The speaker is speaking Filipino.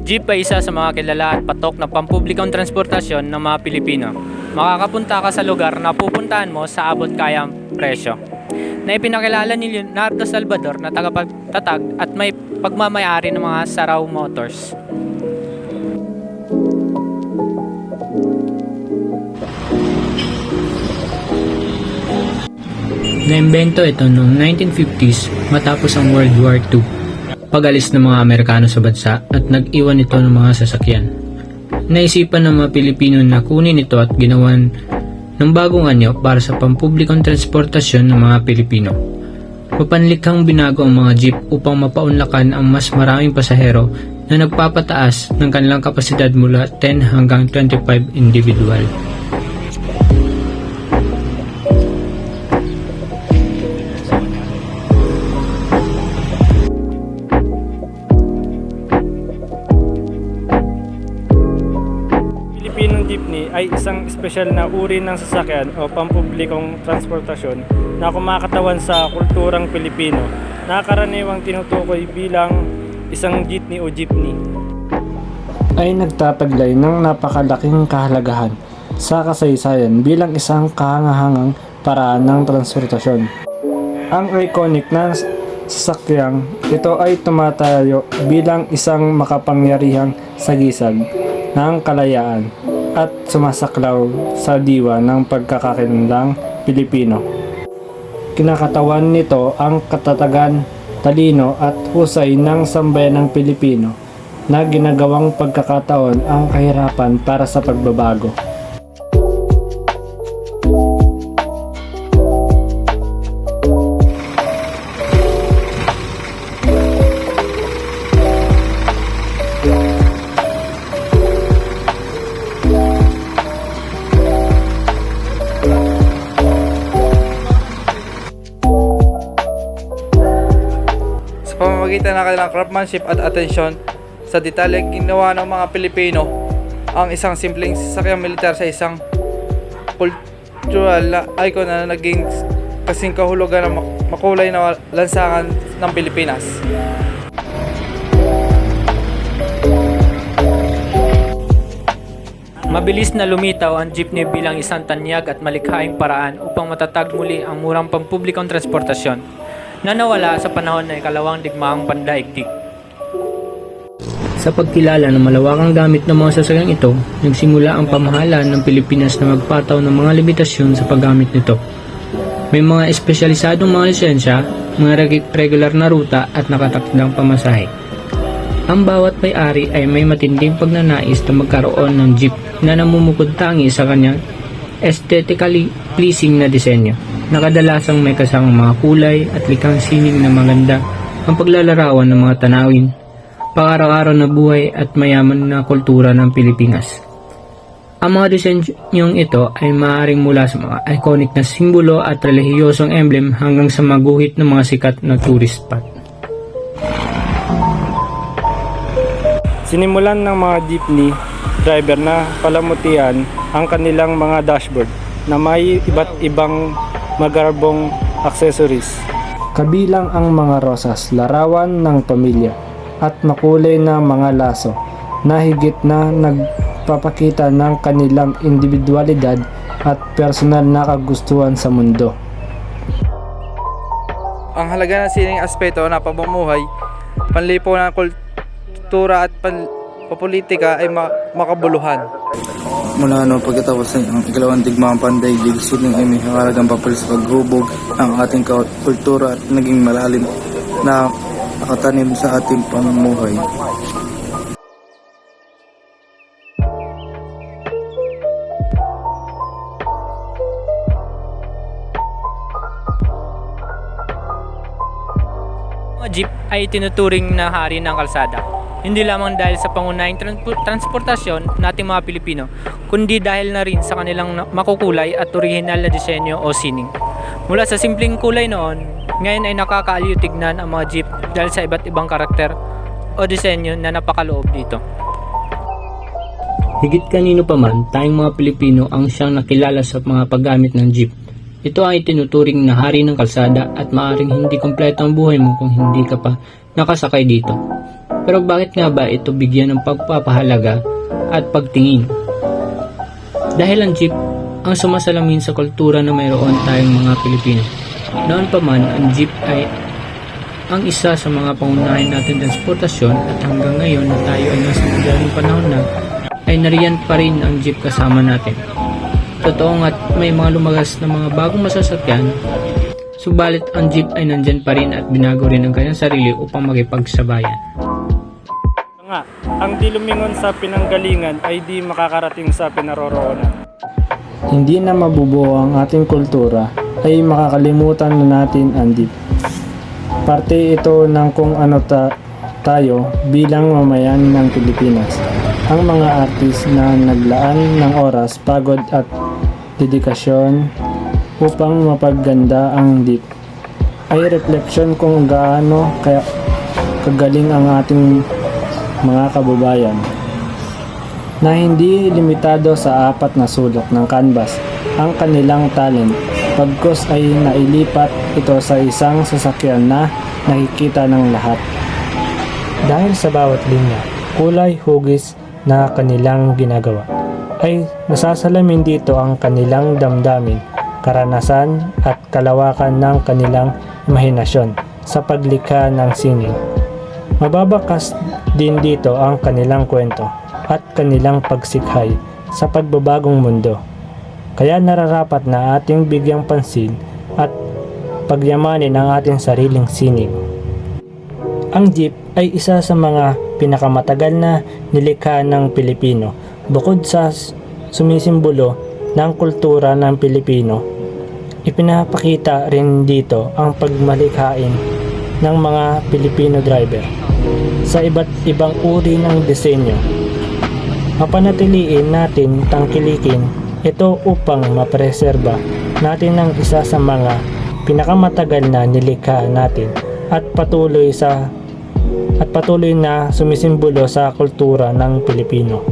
Jeep ay isa sa mga kilala at patok na pampublikong transportasyon ng mga Pilipino. Makakapunta ka sa lugar na pupuntahan mo sa abot kayang presyo. Na ipinakilala ni Leonardo Salvador na tagapagtatag at may pagmamayari ng mga Saraw Motors. Naimbento ito noong 1950s matapos ang World War II. Pag-alis ng mga Amerikano sa bansa at nag-iwan ito ng mga sasakyan. Naisipan ng mga Pilipino na kunin ito at ginawan ng bagong anyo para sa pampublikong transportasyon ng mga Pilipino. Mapanlikhang binago ang mga jeep upang mapaunlakan ang mas maraming pasahero na nagpapataas ng kanilang kapasidad mula 10 hanggang 25 individual. Pilipinong jeepney ay isang espesyal na uri ng sasakyan o pampublikong transportasyon na kumakatawan sa kulturang Pilipino na karaniwang tinutukoy bilang isang jeepney o jeepney. Ay nagtataglay ng napakalaking kahalagahan sa kasaysayan bilang isang kahangahangang paraan ng transportasyon. Ang iconic na sasakyang ito ay tumatayo bilang isang makapangyarihang sagisag ng kalayaan at sumasaklaw sa diwa ng pagkakakilanlang Pilipino. Kinakatawan nito ang katatagan, talino at husay ng sambayanang Pilipino na ginagawang pagkakataon ang kahirapan para sa pagbabago. Sa pamamagitan ng kanilang craftsmanship at atensyon sa detalye ginawa ng mga Pilipino ang isang simpleng sasakyang militar sa isang cultural na icon na naging kasing kahulugan ng makulay na lansangan ng Pilipinas. Mabilis na lumitaw ang jeepney bilang isang tanyag at malikhaing paraan upang matatag muli ang murang pampublikong transportasyon na nawala sa panahon ng ikalawang digmaang pandaigdig. Sa pagkilala ng malawakang gamit ng mga sasakyang ito, nagsimula ang pamahalaan ng Pilipinas na magpataw ng mga limitasyon sa paggamit nito. May mga espesyalisadong mga lisensya, mga regular na ruta at nakatakdang pamasahe. Ang bawat may-ari ay may matinding pagnanais na magkaroon ng jeep na namumukod tangi sa kanyang aesthetically pleasing na disenyo, na kadalasang may kasamang mga kulay at likhang sining na maganda ang paglalarawan ng mga tanawin, pang-araw-araw na buhay at mayaman na kultura ng Pilipinas. Ang mga disenyong ito ay maaaring mula sa mga iconic na simbolo at relihiyosong emblem hanggang sa maguhit ng mga sikat na tourist spot. Sinimulan ng mga jeepney driver na palamutian ang kanilang mga dashboard na may iba't ibang magarbong accessories. Kabilang ang mga rosas, larawan ng pamilya, at makulay na mga laso na higit na nagpapakita ng kanilang individualidad at personal na kagustuhan sa mundo. Ang halaga ng sining aspeto na pamumuhay, panlipo ng kultura at papolitika ay makabuluhan. Mula pagkatapos ng ikalawang digmaang pandaigdig, sining ay may hangalagang papel sa paghubog ang ating kultura at naging malalim na nakatanim sa ating pamumuhay. Ang jeep ay tinuturing na hari ng kalsada. hindi lamang dahil sa pangunahing transportasyon nating mga Pilipino, kundi dahil na rin sa kanilang makukulay at orihinal na disenyo o sining. Mula sa simpleng kulay noon, ngayon ay nakakaaliw tignan ang mga jeep dahil sa iba't ibang karakter o disenyo na napakaloob dito. Higit kanino pa man, tayong mga Pilipino ang siyang nakilala sa mga paggamit ng jeep. Ito ay tinuturing na hari ng kalsada at maaaring hindi kompleto ang buhay mo kung hindi ka pa nakasakay dito. Pero bakit nga ba ito bigyan ng pagpapahalaga at pagtingin? Dahil ang jeep ang sumasalamin sa kultura na mayroon tayong mga Pilipino. Noon pa man, ang jeep ay ang isa sa mga pangunahin natin transportasyon at hanggang ngayon na tayo ay nasa modernong panahon na, ay nariyan pa rin ang jeep kasama natin. Totoo nga't may mga lumagas na mga bagong masasakyan, subalit ang jeep ay nandyan pa rin at binago rin ang kanyang sarili upang makipagsabayan. Nga, ang di lumingon sa pinanggalingan ay di makakarating sa pinaroroonan. Hindi na mabubuo ang ating kultura ay makakalimutan na natin ang jeep. Parte ito ng kung ano tayo bilang mamayan ng Pilipinas. Ang mga artist na naglaan ng oras, pagod at dedikasyon upang mapagganda ang jeep ay refleksyon kung gaano kaya kagaling ang ating mga kababayan na hindi limitado sa 4 na sulok ng canvas ang kanilang talent, pagkus ay nailipat ito sa isang sasakyan na nakikita ng lahat. Dahil sa bawat linya, kulay, hugis na kanilang ginagawa, ay nasasalamin dito ang kanilang damdamin, karanasan at kalawakan ng kanilang imahinasyon sa paglikha ng sining. Mababakas din dito ang kanilang kwento at kanilang pagsikhay sa pagbabagong mundo. Kaya nararapat na ating bigyang pansin at pagyamanin ang ating sariling sining. Ang jeep ay isa sa mga pinakamatagal na nilikha ng Pilipino. Bukod sa sumisimbolo ng kultura ng Pilipino, ipinapakita rin dito ang pagmalikhain ng mga Pilipino driver sa iba't ibang uri ng disenyo. Mapanatiliin natin tangkilikin ito upang mapreserba natin ang isa sa mga pinakamatagal na nilikha natin at patuloy na sumisimbolo sa kultura ng Pilipino.